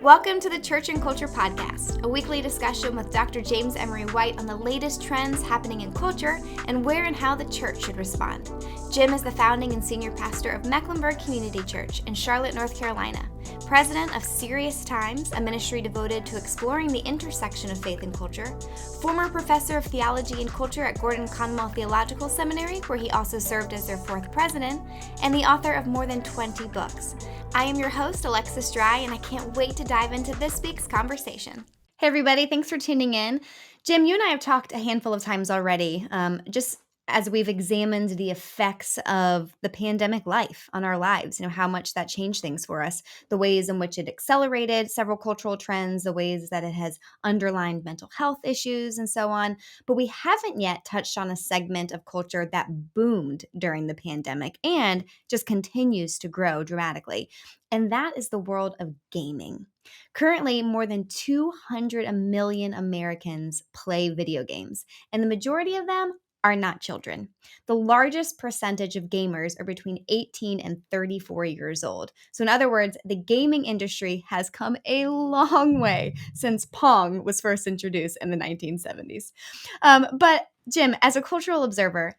Welcome to the Church and Culture Podcast, a weekly discussion with Dr. James Emery White on the latest trends happening in culture and where and how the church should respond. Jim is the founding and senior pastor of Mecklenburg Community Church in Charlotte, North Carolina, president of Serious Times, a ministry devoted to exploring the intersection of faith and culture, former professor of theology and culture at Gordon Conwell Theological Seminary, where he also served as their fourth president, and the author of more than 20 books. I am your host, Alexis Dry, and I can't wait to dive into this week's conversation. Hey, everybody. Thanks for tuning in. Jim, you and I have talked a handful of times already, just as we've examined the effects of the pandemic life on our lives, how much that changed things for us, the ways in which it accelerated several cultural trends, the ways that it has underlined mental health issues, and so on. But we haven't yet touched on a segment of culture that boomed during the pandemic and just continues to grow dramatically. And that is the world of gaming. Currently, more than 200 million Americans play video games, and the majority of them are not children. The largest percentage of gamers are between 18 and 34 years old. So in other words, the gaming industry has come a long way since Pong was first introduced in the 1970s. But Jim, as a cultural observer,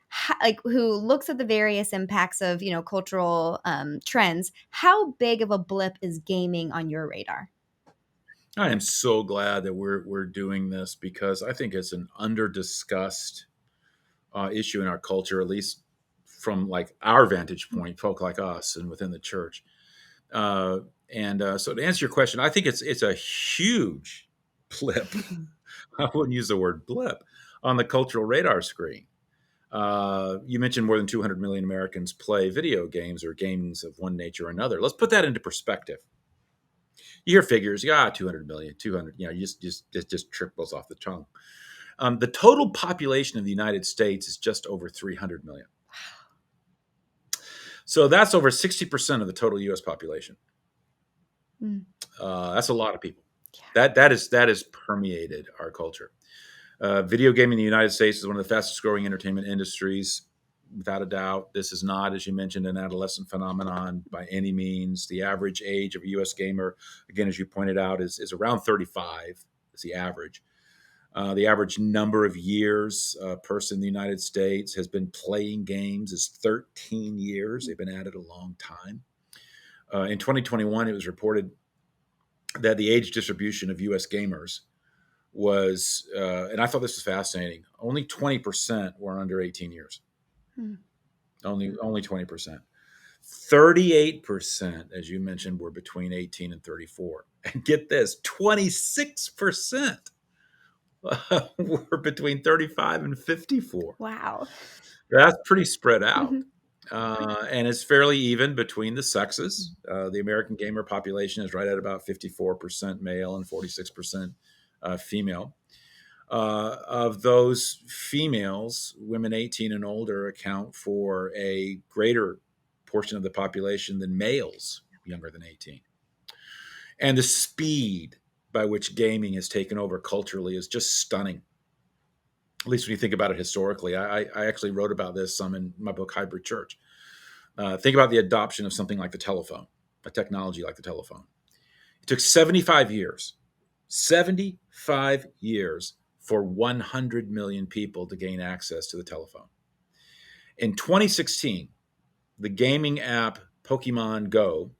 who looks at the various impacts of cultural trends, how big of a blip is gaming on your radar? I am so glad that we're doing this because I think it's an under-discussed issue in our culture, at least from like our vantage point, folk like us and within the church. So to answer your question, I think it's a huge blip. I wouldn't use the word blip on the cultural radar screen. You mentioned more than 200 million Americans play video games or games of one nature or another. Let's put that into perspective. You hear figures, 200 million, 200, just triples off the tongue. The total population of the United States is just over 300 million. So that's over 60% of the total U.S. population. That's a lot of people. Yeah. That has permeated our culture. Video gaming in the United States is one of the fastest growing entertainment industries, without a doubt. This is not, as you mentioned, an adolescent phenomenon by any means. The average age of a U.S. gamer, again, as you pointed out, is around 35. Is the average. The average number of years a person in the United States has been playing games is 13 years. They've been at it a long time. In 2021, it was reported that the age distribution of U.S. gamers was, and I thought this was fascinating, only 20% were under 18 years. Only 20%. 38%, as you mentioned, were between 18 and 34. And get this, 26% were between 35 and 54. Wow. That's pretty spread out. And it's fairly even between the sexes. The American gamer population is right at about 54% male and 46% female. Of those females, women 18 and older account for a greater portion of the population than males younger than 18. And the speed by which gaming has taken over culturally is just stunning. At least when you think about it historically. I actually wrote about this some in my book, Hybrid Church. Think about the adoption of something like the telephone, a technology like the telephone. It took 75 years for 100 million people to gain access to the telephone. In 2016, the gaming app Pokemon Go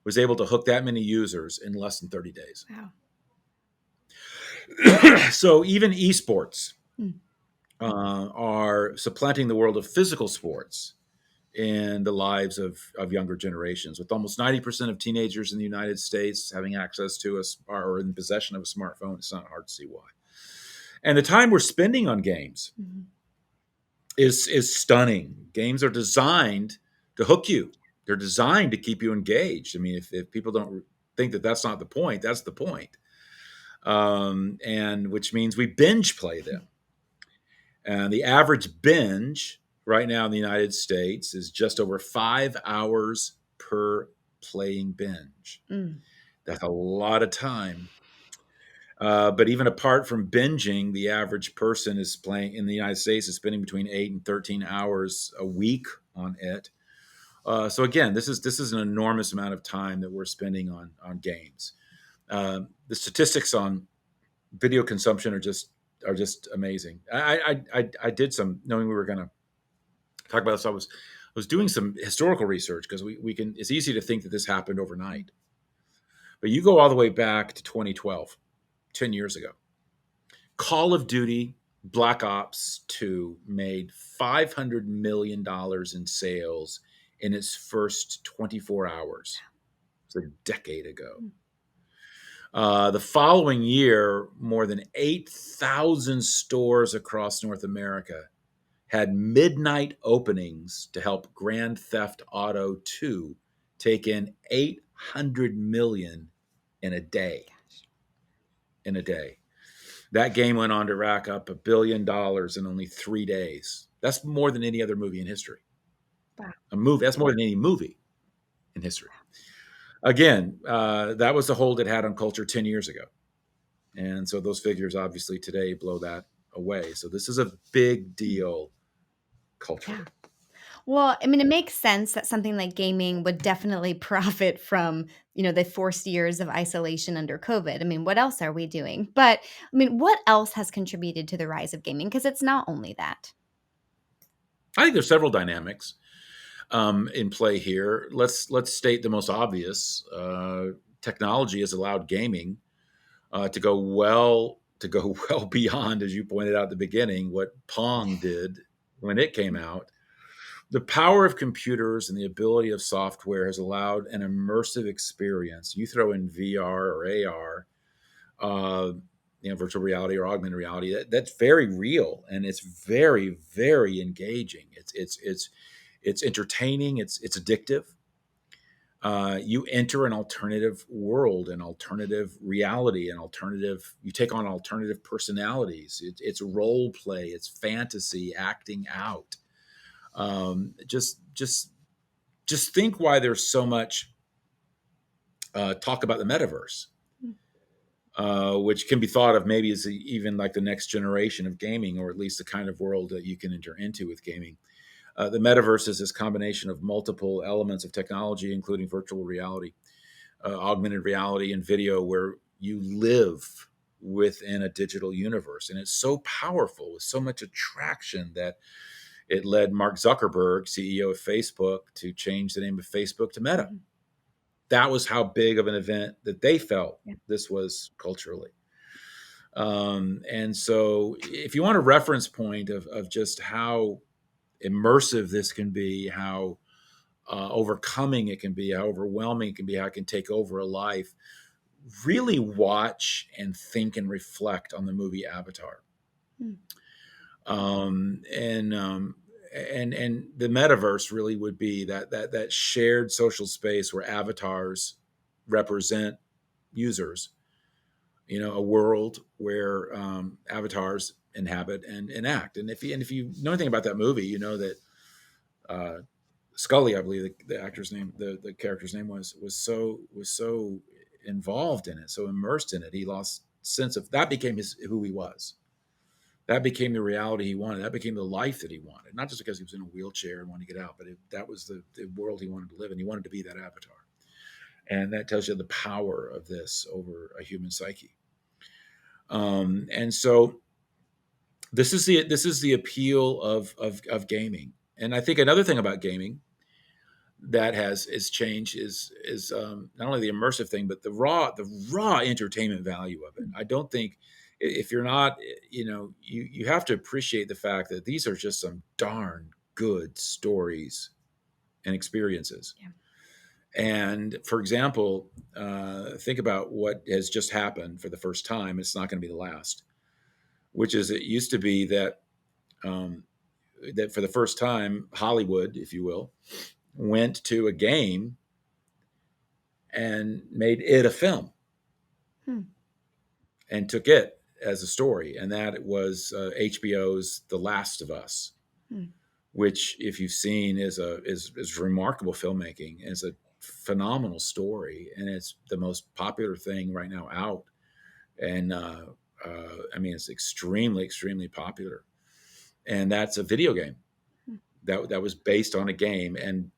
was able to hook that many users in less than 30 days. Wow. So even esports are supplanting the world of physical sports in the lives of younger generations, with almost 90% of teenagers in the United States having access to or in possession of a smartphone. It's not hard to see why. And the time we're spending on games is stunning. Games are designed to hook you. They're designed to keep you engaged. I mean, if people don't think that that's not the point, that's the point. And which means we binge play them. And the average binge right now in the United States is just over 5 hours per playing binge. That's a lot of time. But even apart from binging, the average person is playing in the United States is spending between 8 and 13 hours a week on it. So again, this is an enormous amount of time that we're spending on games. The statistics on video consumption are just amazing. I did some, knowing we were going to talk about this. I was doing some historical research because we can. It's easy to think that this happened overnight, but you go all the way back to 2012, 10 years ago. Call of Duty Black Ops 2 made $500 million in sales in its first 24 hours. It's a decade ago. The following year, more than 8,000 stores across North America had midnight openings to help Grand Theft Auto 2 take in 800 million in a day. In a day. That game went on to rack up $1 billion in only 3 days. That's more than any other movie in history. Wow. That's more than any movie in history. Again, that was the hold it had on culture 10 years ago. And so those figures obviously today blow that away. So this is a big deal culturally. Yeah. Well, I mean, it makes sense that something like gaming would definitely profit from, the forced years of isolation under COVID. I mean, what else are we doing? But I mean, what else has contributed to the rise of gaming? Because it's not only that. I think there's several dynamics in play here. Let's state the most obvious. Technology has allowed gaming to go well beyond, as you pointed out at the beginning, what Pong did when it came out. The power of computers and the ability of software has allowed an immersive experience. You throw in VR or AR, virtual reality or augmented reality. That's very real, and it's very, very engaging. It's entertaining. It's addictive. You enter an alternative world, an alternative reality, you take on alternative personalities. It's role play. It's fantasy, acting out. Just think why there's so much talk about the metaverse, which can be thought of maybe as even like the next generation of gaming, or at least the kind of world that you can enter into with gaming. The metaverse is this combination of multiple elements of technology, including virtual reality, augmented reality, and video, where you live within a digital universe. And it's so powerful with so much attraction that it led Mark Zuckerberg, CEO of Facebook, to change the name of Facebook to Meta. That was how big of an event that they felt this was culturally. And so if you want a reference point of just how immersive this can be, how overcoming it can be, how overwhelming it can be, how it can take over a life, really watch and think and reflect on the movie Avatar. And the metaverse really would be that shared social space where avatars represent users. A world where avatars inhabit and act. And if you know anything about that movie, you know that Scully, I believe the actor's name, the character's name was so involved in it, so immersed in it, he lost sense of that. Became who he was. That became the reality he wanted. That became the life that he wanted. Not just because he was in a wheelchair and wanted to get out, but that was the world he wanted to live in. He wanted to be that avatar. And that tells you the power of this over a human psyche. And so this is the appeal of gaming. And I think another thing about gaming that has changed is not only the immersive thing, but the raw entertainment value of it. I don't think, if you're not, you have to appreciate the fact that these are just some darn good stories and experiences. Yeah. And for example, think about what has just happened for the first time. It's not going to be the last, which is, it used to be that that for the first time, Hollywood, if you will, went to a game and made it a film and took it as a story. And that was HBO's The Last of Us, which, if you've seen, is remarkable filmmaking. It's a phenomenal story, and it's the most popular thing right now out. And I mean, it's extremely, extremely popular. And that's a video game that was based on a game. And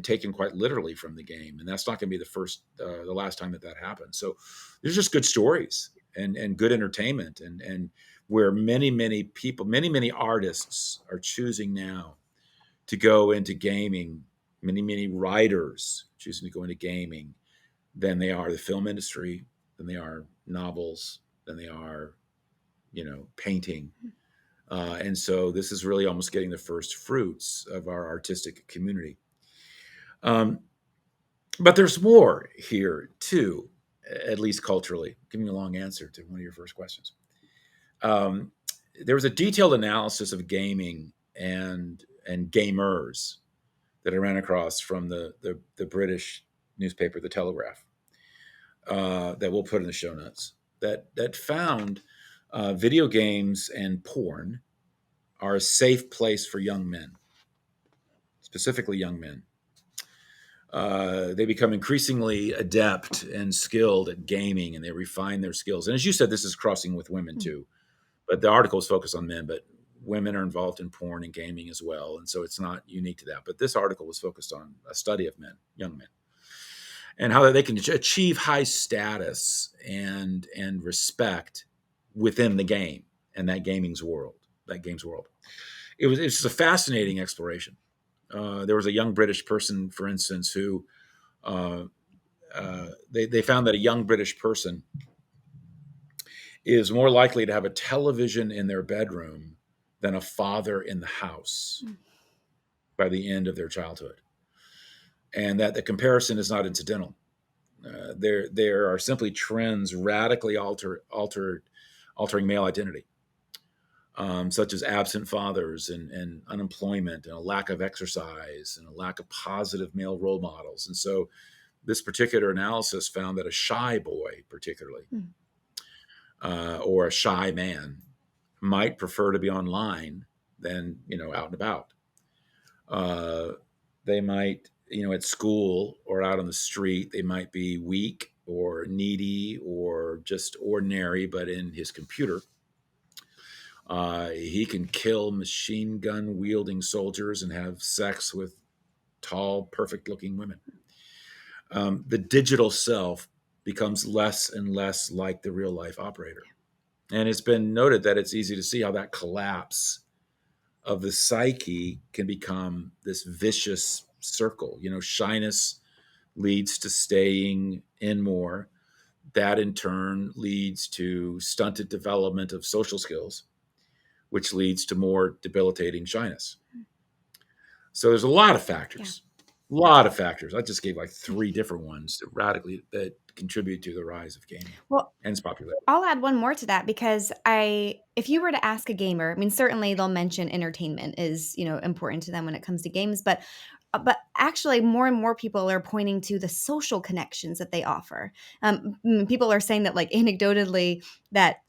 taken quite literally from the game, and that's not going to be the last time that happens. So there's just good stories and good entertainment, and where many people, many artists are choosing now to go into gaming. Many writers choosing to go into gaming than they are the film industry, than they are novels, than they are painting. And so this is really almost getting the first fruits of our artistic community. Um, but there's more here too, at least culturally. Give me a long answer to one of your first questions. Um, there was a detailed analysis of gaming and gamers that I ran across from the British newspaper, The Telegraph, that we'll put in the show notes. That found video games and porn are a safe place for young men, specifically young men. They become increasingly adept and skilled at gaming, and they refine their skills. And as you said, this is crossing with women too. But the article is focused on men, but women are involved in porn and gaming as well, and so it's not unique to that. But this article was focused on a study of men, young men, and how they can achieve high status and respect within the game and that game's world. It's a fascinating exploration. There was a young British person, for instance, who uh, they found that a young British person is more likely to have a television in their bedroom than a father in the house by the end of their childhood, and that the comparison is not incidental. There are simply trends radically altering male identity, such as absent fathers and unemployment and a lack of exercise and a lack of positive male role models. And so this particular analysis found that a shy boy, particularly, or a shy man, might prefer to be online than out and about. They might, at school or out on the street, they might be weak or needy or just ordinary, but in his computer, he can kill machine gun wielding soldiers and have sex with tall, perfect looking women. The digital self becomes less and less like the real life operator. And it's been noted that it's easy to see how that collapse of the psyche can become this vicious circle. Shyness leads to staying in more. That in turn leads to stunted development of social skills, which leads to more debilitating shyness. So there's a lot of factors. A lot of factors. I just gave like 3 different ones that contribute to the rise of gaming and its popularity. I'll add one more to that because if you were to ask a gamer, I mean, certainly they'll mention entertainment is, important to them when it comes to games, but actually more and more people are pointing to the social connections that they offer. People are saying that, like, anecdotally, that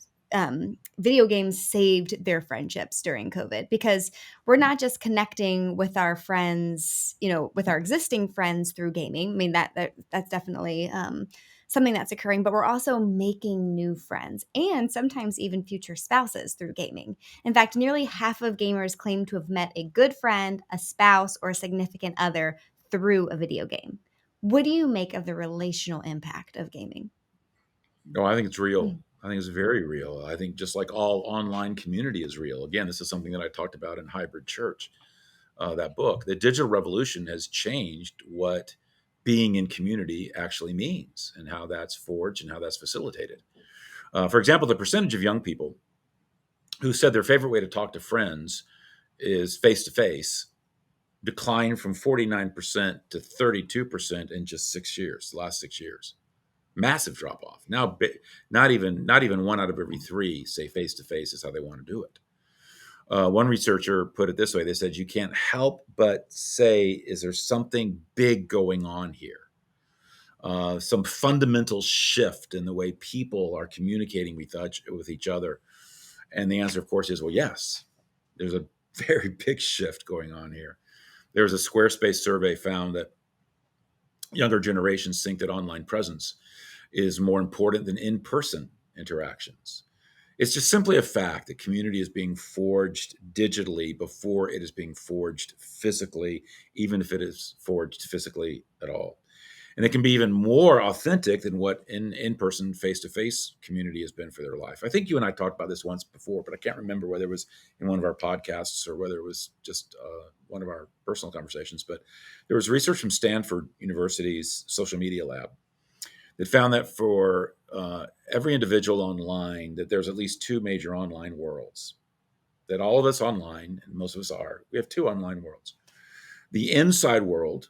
video games saved their friendships during COVID because we're not just connecting with our friends, with our existing friends through gaming. I mean, that's definitely something that's occurring, but we're also making new friends and sometimes even future spouses through gaming. In fact, nearly half of gamers claim to have met a good friend, a spouse, or a significant other through a video game. What do you make of the relational impact of gaming? No, I think it's real. I think it's very real. I think just like all online community is real. Again, this is something that I talked about in Hybrid Church, that book. The digital revolution has changed what being in community actually means and how that's forged and how that's facilitated. For example, the percentage of young people who said their favorite way to talk to friends is face to face declined from 49% to 32% in just 6 years, the last 6 years. Massive drop off. Now, not even 1 out of every 3 say face to face is how they want to do it. One researcher put it this way: they said, you can't help but say, is there something big going on here? Some fundamental shift in the way people are communicating with each other. And the answer, of course, is, well, yes, there's a very big shift going on here. There was a Squarespace survey found that younger generations think that online presence is more important than in-person interactions. It's just simply a fact that community is being forged digitally before it is being forged physically, even if it is forged physically at all. And it can be even more authentic than what in-person face-to-face community has been for their life. I think you and I talked about this once before, but I can't remember whether it was in one of our podcasts or whether it was just one of our personal conversations. But there was research from Stanford University's social media lab that found that for every individual online, that there's at least two major online worlds. That all of us online, and most of us are, we have two online worlds. The inside world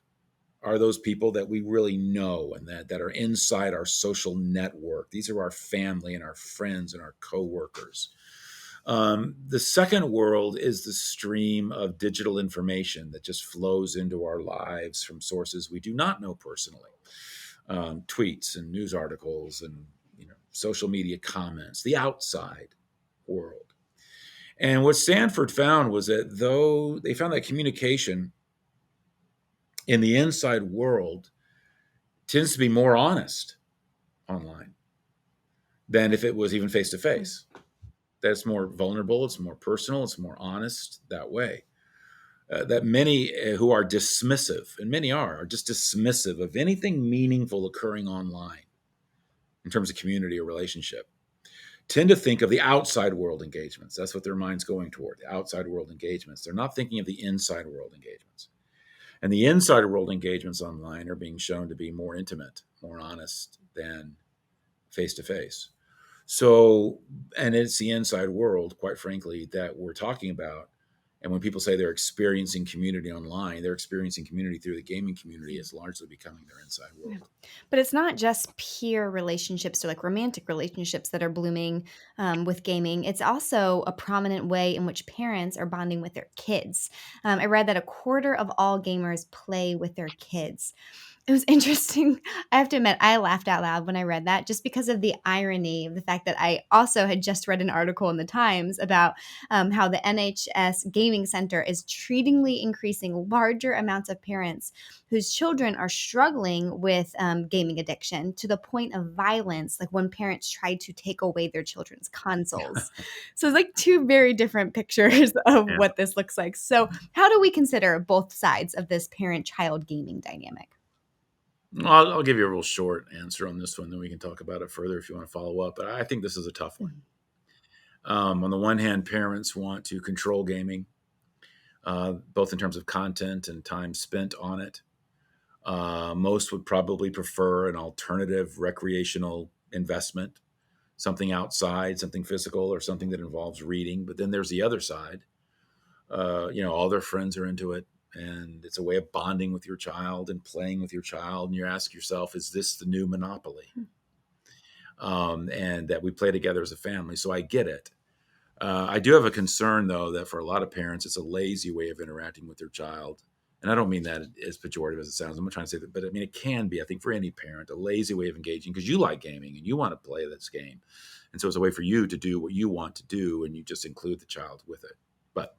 are those people that we really know and that are inside our social network. These are our family and our friends and our coworkers. The second world is the stream of digital information that just flows into our lives from sources we do not know personally. Tweets and news articles and social media comments, the outside world. And what Stanford found was that though they found that communication in the inside world tends to be more honest online than if it was even face to face. That's more vulnerable, it's more personal, it's more honest that way. That many who are dismissive, and many are just dismissive of anything meaningful occurring online in terms of community or relationship, tend to think of the outside world engagements. That's what their mind's going toward, the outside world engagements. They're not thinking of the inside world engagements. And the inside world engagements online are being shown to be more intimate, more honest than face to face. So, and it's the inside world, quite frankly, that we're talking about. And when people say they're experiencing community online, they're experiencing community through the gaming community is largely becoming their inside world. Yeah. But it's not just peer relationships or like romantic relationships that are blooming with gaming. It's also a prominent way in which parents are bonding with their kids. I read that a quarter of all gamers play with their kids. It was interesting. I have to admit, I laughed out loud when I read that just because of the irony of the fact that I also had just read an article in the Times about how the NHS Gaming Center is treatingly increasing larger amounts of parents whose children are struggling with gaming addiction to the point of violence, like when parents try to take away their children's consoles. So it's like two very different pictures of Yeah. what this looks like. So, how do we consider both sides of this parent child gaming dynamic? I'll give you a real short answer on this one, then we can talk about it further if you want to follow up. But I think this is a tough one. On the one hand, parents want to control gaming, both in terms of content and time spent on it. Most would probably prefer an alternative recreational investment, something outside, something physical, or something that involves reading. But then there's the other side. All their friends are into it, and it's a way of bonding with your child and playing with your child. And you ask yourself, is this the new Monopoly? And that we play together as a family. So I get it. I do have a concern, though, that for a lot of parents, it's a lazy way of interacting with their child. And I don't mean that as pejorative as it sounds. I'm not trying to say that, but I mean, it can be, I think, for any parent, a lazy way of engaging because you like gaming and you want to play this game. And so it's a way for you to do what you want to do, and you just include the child with it. But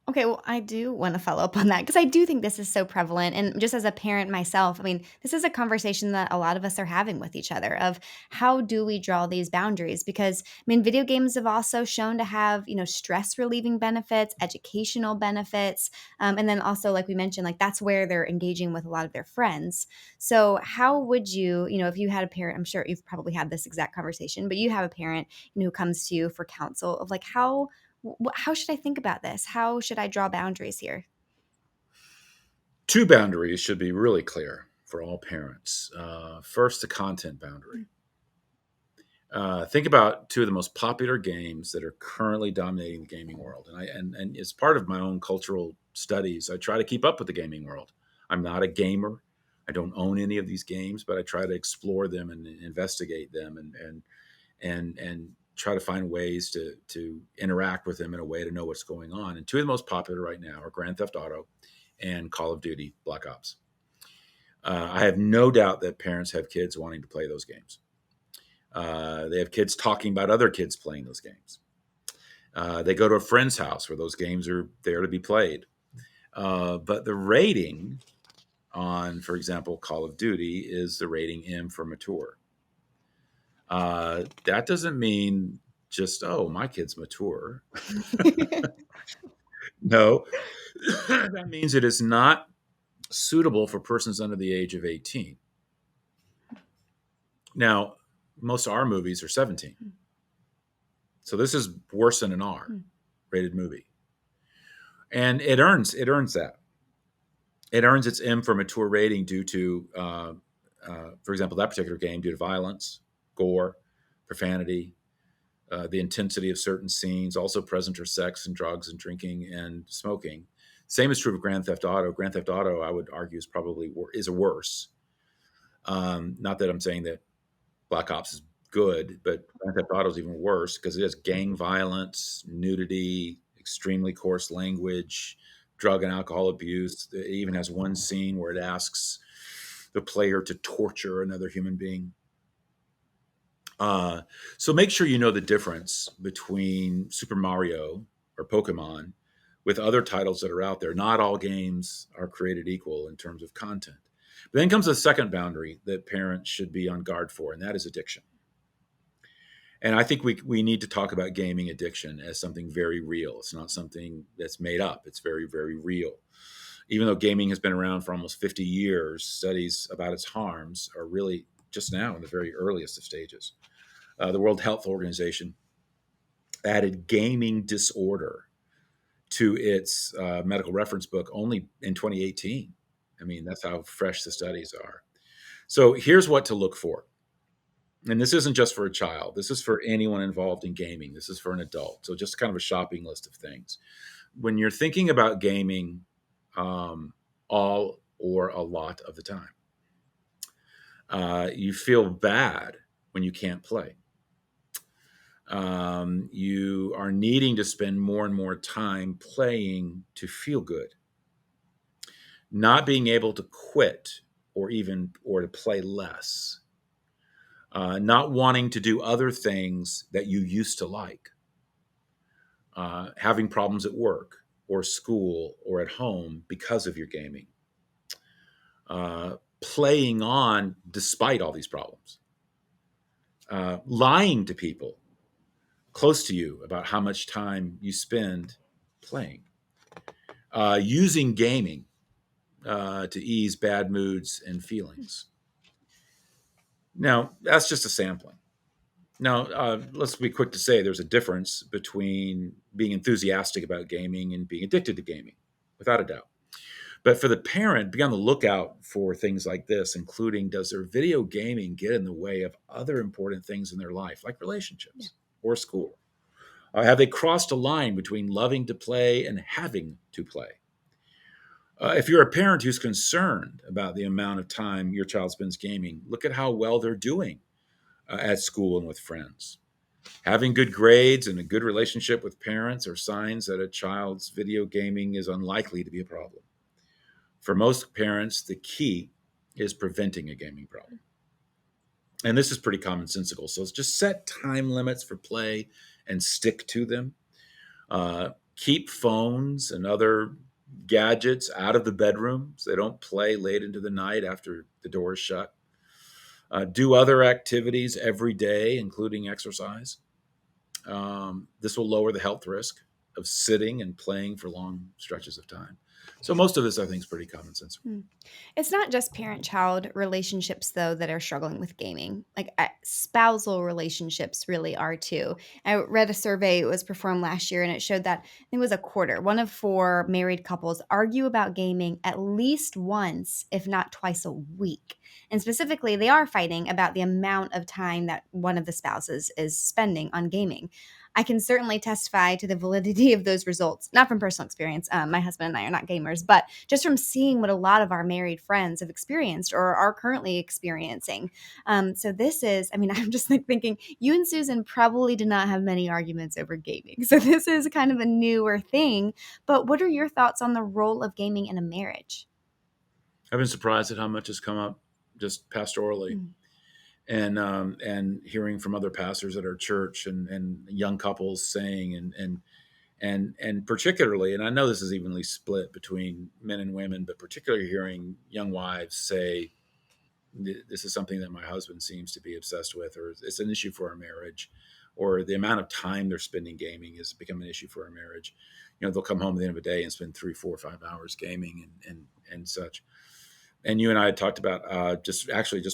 Okay, well, I do want to follow up on that because I do think this is so prevalent. And just as a parent myself, I mean, this is a conversation that a lot of us are having with each other of how do we draw these boundaries? Because, I mean, video games have also shown to have, stress relieving benefits, educational benefits. And then also, like we mentioned, like that's where they're engaging with a lot of their friends. So, how would you, if you had a parent, I'm sure you've probably had this exact conversation, but you have a parent, who comes to you for counsel of like, how should I think about this? How should I draw boundaries here? two boundaries should be really clear for all parents. First, the content boundary. Think about two of the most popular games that are currently dominating the gaming world, and as part of my own cultural studies, I try to keep up with the gaming world. I'm not a gamer. I don't own any of these games, but I try to explore them and investigate them, and try to find ways to interact with them in a way to know what's going on. And two of the most popular right now are Grand Theft Auto and Call of Duty Black Ops. I have no doubt that parents have kids wanting to play those games. They have kids talking about other kids playing those games. They go to a friend's house where those games are there to be played. But the rating on, for example, Call of Duty is the rating M for mature. That doesn't mean just, oh, my kid's mature. No, that means it is not suitable for persons under the age of 18. Now, most of our movies are 17. So this is worse than an R rated movie. And it earns that. It earns its M for mature rating due to, for example, that particular game, due to violence, gore, profanity, the intensity of certain scenes, also present are sex and drugs and drinking and smoking. Same is true of Grand Theft Auto. Grand Theft Auto, I would argue, is a worse. Not that I'm saying that Black Ops is good, but Grand Theft Auto is even worse because it has gang violence, nudity, extremely coarse language, drug and alcohol abuse. It even has one scene where it asks the player to torture another human being. So make sure you know the difference between Super Mario or Pokemon with other titles that are out there. Not all games are created equal in terms of content. But then comes a second boundary that parents should be on guard for, and that is addiction. And I think we need to talk about gaming addiction as something very real. It's not something that's made up. It's very, very real. Even though gaming has been around for almost 50 years, studies about its harms are really just now in the very earliest of stages. The World Health Organization added gaming disorder to its medical reference book only in 2018. I mean, that's how fresh the studies are. So here's what to look for. And this isn't just for a child. This is for anyone involved in gaming. This is for an adult. So just kind of a shopping list of things. When you're thinking about gaming, all or a lot of the time, you feel bad when you can't play. You are needing to spend more and more time playing to feel good. Not being able to quit or to play less. Not wanting to do other things that you used to like. Having problems at work or school or at home because of your gaming. Playing on despite all these problems. Lying to people close to you about how much time you spend playing. Using gaming to ease bad moods and feelings. Now, that's just a sampling. Now, let's be quick to say there's a difference between being enthusiastic about gaming and being addicted to gaming, without a doubt. But for the parent, be on the lookout for things like this, including, does their video gaming get in the way of other important things in their life, like relationships or school? Have they crossed a line between loving to play and having to play? If you're a parent who's concerned about the amount of time your child spends gaming, look at how well they're doing at school and with friends. Having good grades and a good relationship with parents are signs that a child's video gaming is unlikely to be a problem. For most parents, the key is preventing a gaming problem. And this is pretty commonsensical. So just set time limits for play and stick to them. Keep phones and other gadgets out of the bedroom so they don't play late into the night after the door is shut. Do other activities every day, including exercise. This will lower the health risk of sitting and playing for long stretches of time. So most of this, I think, is pretty common sense. It's not just parent-child relationships, though, that are struggling with gaming. Like spousal relationships really are too. I read a survey, it was performed last year, and it showed that it was a quarter. 1 of 4 married couples argue about gaming at least once, if not twice a week. And specifically, they are fighting about the amount of time that one of the spouses is spending on gaming. I can certainly testify to the validity of those results, not from personal experience. My husband and I are not gamers, but just from seeing what a lot of our married friends have experienced or are currently experiencing. So this is, I mean, I'm just like thinking you and Susan probably did not have many arguments over gaming. So this is kind of a newer thing. But what are your thoughts on the role of gaming in a marriage? I've been surprised at how much has come up just pastorally. And hearing from other pastors at our church and young couples saying and particularly, and I know this is evenly split between men and women, but particularly hearing young wives say, this is something that my husband seems to be obsessed with, or it's an issue for our marriage, or the amount of time they're spending gaming has become an issue for our marriage. They'll come home at the end of the day and spend 3, 4, 5 hours gaming and such. And you and I had talked about just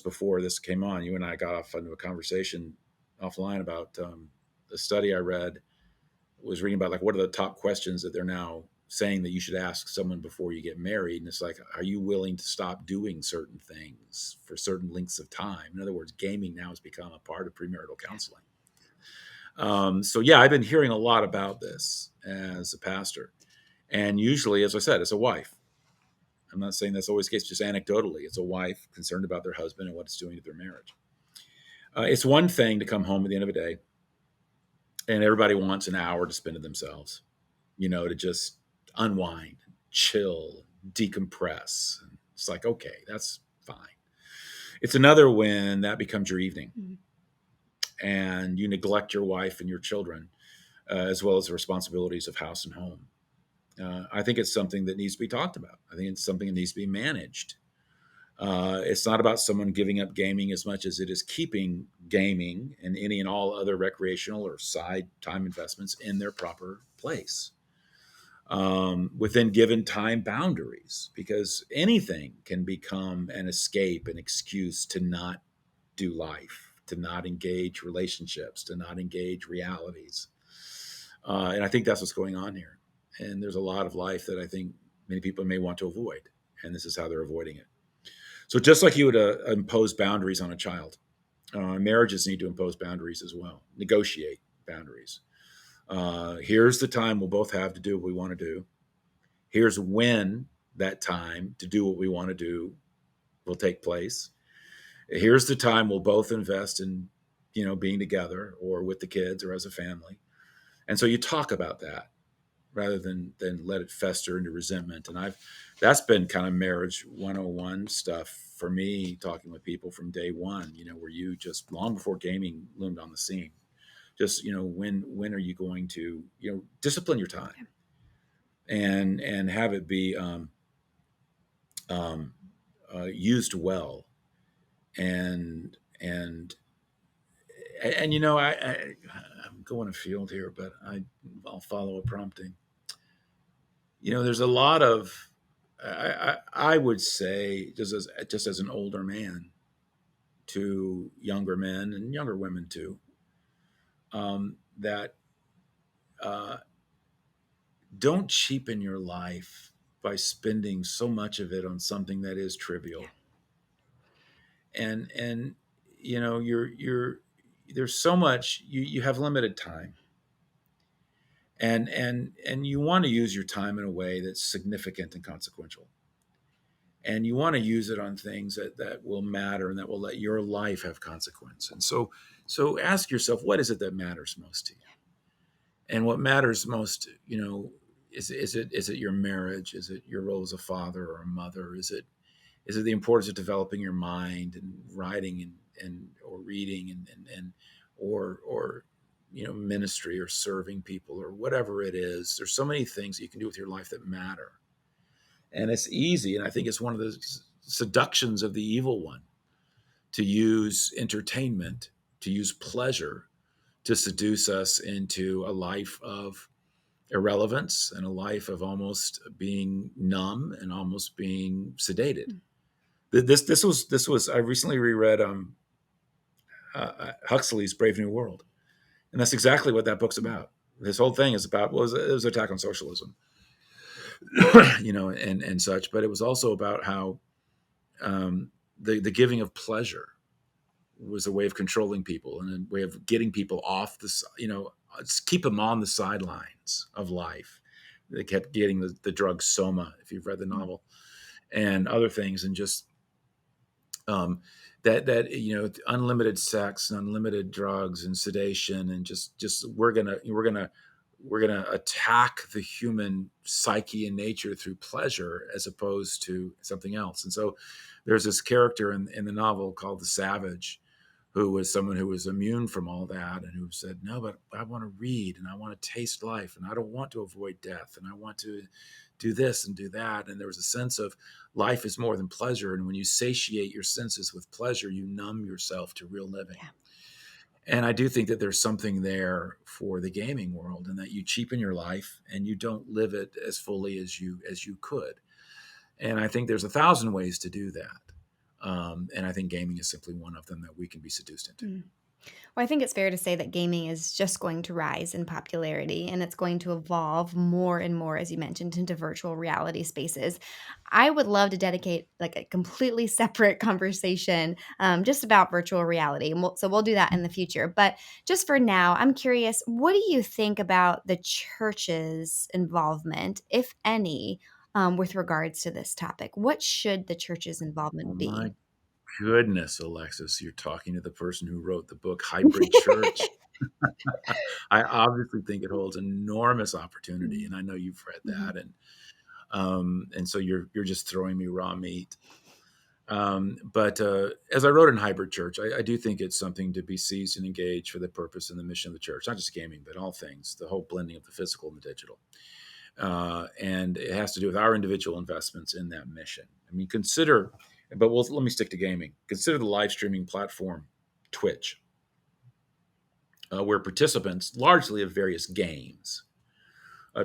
before this came on, you and I got off into a conversation offline about the study I read was reading about, like, what are the top questions that they're now saying that you should ask someone before you get married. And it's like, are you willing to stop doing certain things for certain lengths of time? In other words, gaming now has become a part of premarital counseling. So yeah, I've been hearing a lot about this as a pastor. And usually, as I said, it's a wife. I'm not saying that's always the case, just anecdotally. It's a wife concerned about their husband and what it's doing to their marriage. It's one thing to come home at the end of the day and everybody wants an hour to spend to themselves, to just unwind, chill, decompress. And it's like, okay, that's fine. It's another when that becomes your evening and you neglect your wife and your children, as well as the responsibilities of house and home. I think it's something that needs to be talked about. I think it's something that needs to be managed. It's not about someone giving up gaming as much as it is keeping gaming and any and all other recreational or side time investments in their proper place within given time boundaries, because anything can become an escape, an excuse to not do life, to not engage relationships, to not engage realities. And I think that's what's going on here. And there's a lot of life that I think many people may want to avoid. And this is how they're avoiding it. So just like you would impose boundaries on a child, marriages need to impose boundaries as well, negotiate boundaries. Here's the time we'll both have to do what we want to do. Here's when that time to do what we want to do will take place. Here's the time we'll both invest in, being together or with the kids or as a family. And so you talk about that rather than let it fester into resentment. And that's been kind of marriage 101 stuff for me, talking with people from day one, where you just long before gaming loomed on the scene, just, when are you going to, discipline your time and have it be used well. And I'm going afield here, but I'll follow a prompting. There's a lot of, I would say, just as an older man to younger men and younger women too, that don't cheapen your life by spending so much of it on something that is trivial. And you're there's so much, you have limited time. And you want to use your time in a way that's significant and consequential. And you want to use it on things that will matter and that will let your life have consequence. And so ask yourself, what is it that matters most to you? And what matters most, is it your marriage? Is it your role as a father or a mother? Is it the importance of developing your mind and writing and or reading and or ministry or serving people or whatever it is? There's so many things that you can do with your life that matter. And it's easy, and I think it's one of the seductions of the evil one, to use entertainment, to use pleasure to seduce us into a life of irrelevance and a life of almost being numb and almost being sedated. This was I recently reread Huxley's Brave New World, and that's exactly what that book's about. This whole thing is about, well, it was an attack on socialism, and such, but it was also about how the giving of pleasure was a way of controlling people and a way of getting people off this, keep them on the sidelines of life. They kept getting the drug Soma, if you've read the novel, and other things, and just that unlimited sex and unlimited drugs and sedation, and just we're gonna attack the human psyche and nature through pleasure as opposed to something else. And so there's this character in the novel called the Savage, who was someone who was immune from all that and who said, no, but I want to read and I want to taste life and I don't want to avoid death and I want to do this and do that. And there was a sense of life is more than pleasure. And when you satiate your senses with pleasure, you numb yourself to real living. And I do think that there's something there for the gaming world, and that you cheapen your life and you don't live it as fully as you could. And I think there's 1,000 ways to do that. And I think gaming is simply one of them that we can be seduced into. Mm. Well, I think it's fair to say that gaming is just going to rise in popularity and it's going to evolve more and more, as you mentioned, into virtual reality spaces. I would love to dedicate like a completely separate conversation just about virtual reality. And so we'll do that in the future. But just for now, I'm curious, what do you think about the church's involvement, if any, with regards to this topic? What should the church's Oh involvement be? my goodness, Alexis, you're talking to the person who wrote the book Hybrid Church. I obviously think it holds enormous opportunity, and I know you've read Mhm. that, and so you're just throwing me raw meat. But as I wrote in Hybrid Church, I do think it's something to be seized and engaged for the purpose and the mission of the church, not just gaming, but all things, the whole blending of the physical and the digital. And it has to do with our individual investments in that mission. I mean, let me stick to gaming. Consider the live streaming platform Twitch, where participants, largely of various games,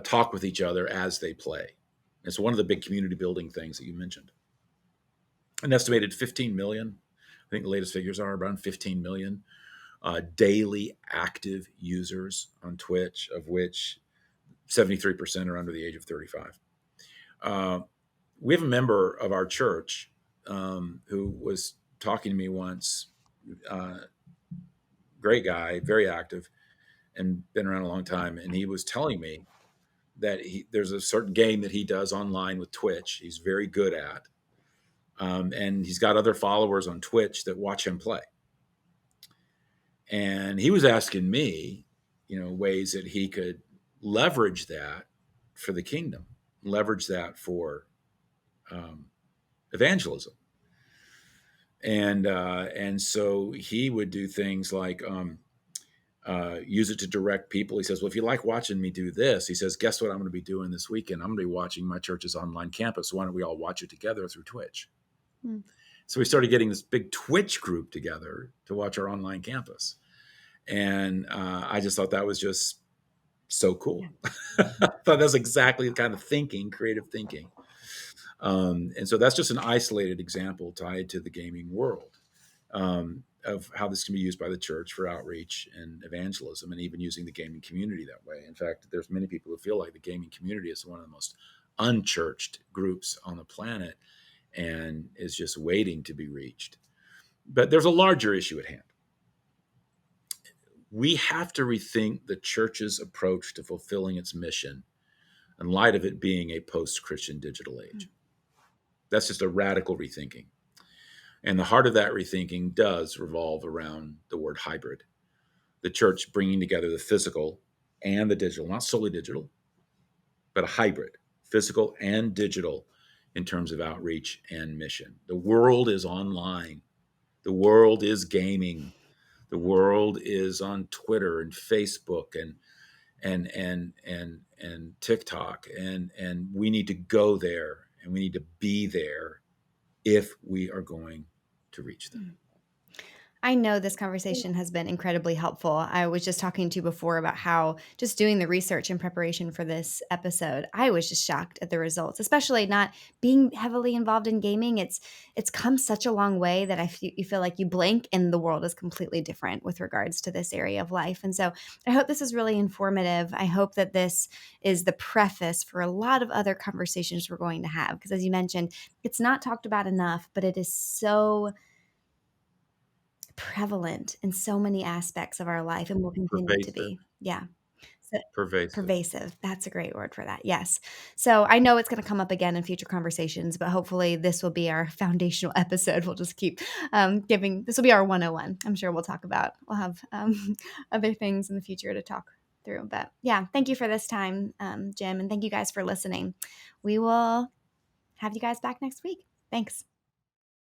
talk with each other as they play. It's one of the big community building things that you mentioned. An estimated 15 million, I think the latest figures are around 15 million daily active users on Twitch, of which 73% are under the age of 35. Uh, we have a member of our church who was talking to me once, uh, great guy, very active, and been around a long time. And he was telling me that there's a certain game that he does online with Twitch. He's very good at, and he's got other followers on Twitch that watch him play. And he was asking me, ways that he could leverage that for the kingdom, leverage that for um, evangelism. And so he would do things like use it to direct people. He says, "Well, if you like watching me do this," he says, "guess what I'm going to be doing this weekend? I'm going to be watching my church's online campus. So why don't we all watch it together through Twitch?" Mm. So we started getting this big Twitch group together to watch our online campus, and I just thought that was just so Yeah. cool. I thought that's exactly the kind of creative thinking. And so that's just an isolated example tied to the gaming world, of how this can be used by the church for outreach and evangelism, and even using the gaming community that way. In fact, there's many people who feel like the gaming community is one of the most unchurched groups on the planet and is just waiting to be reached. But there's a larger issue at hand. We have to rethink the church's approach to fulfilling its mission in light of it being a post-Christian digital age. That's just a radical rethinking. And the heart of that rethinking does revolve around the word hybrid. The church bringing together the physical and the digital, not solely digital, but a hybrid, physical and digital, in terms of outreach and mission. The world is online. The world is gaming. The world is on Twitter and Facebook and TikTok, and we need to go there and we need to be there if we are going to reach them. I know this conversation has been incredibly helpful. I was just talking to you before about how just doing the research in preparation for this episode, I was just shocked at the results, especially not being heavily involved in gaming. It's come such a long way that you feel like you blink and the world is completely different with regards to this area of life. And so I hope this is really informative. I hope that this is the preface for a lot of other conversations we're going to have, because as you mentioned, it's not talked about enough, but it is so prevalent in so many aspects of our life and will continue to Pervasive, be. Yeah. So pervasive. pervasive. That's a great word for that. Yes. So I know it's going to come up again in future conversations, but hopefully this will be our foundational episode. We'll just keep this will be our 101. I'm sure we'll have other things in the future to talk through. But yeah, thank you for this time, Jim. And thank you guys for listening. We will have you guys back next week. Thanks.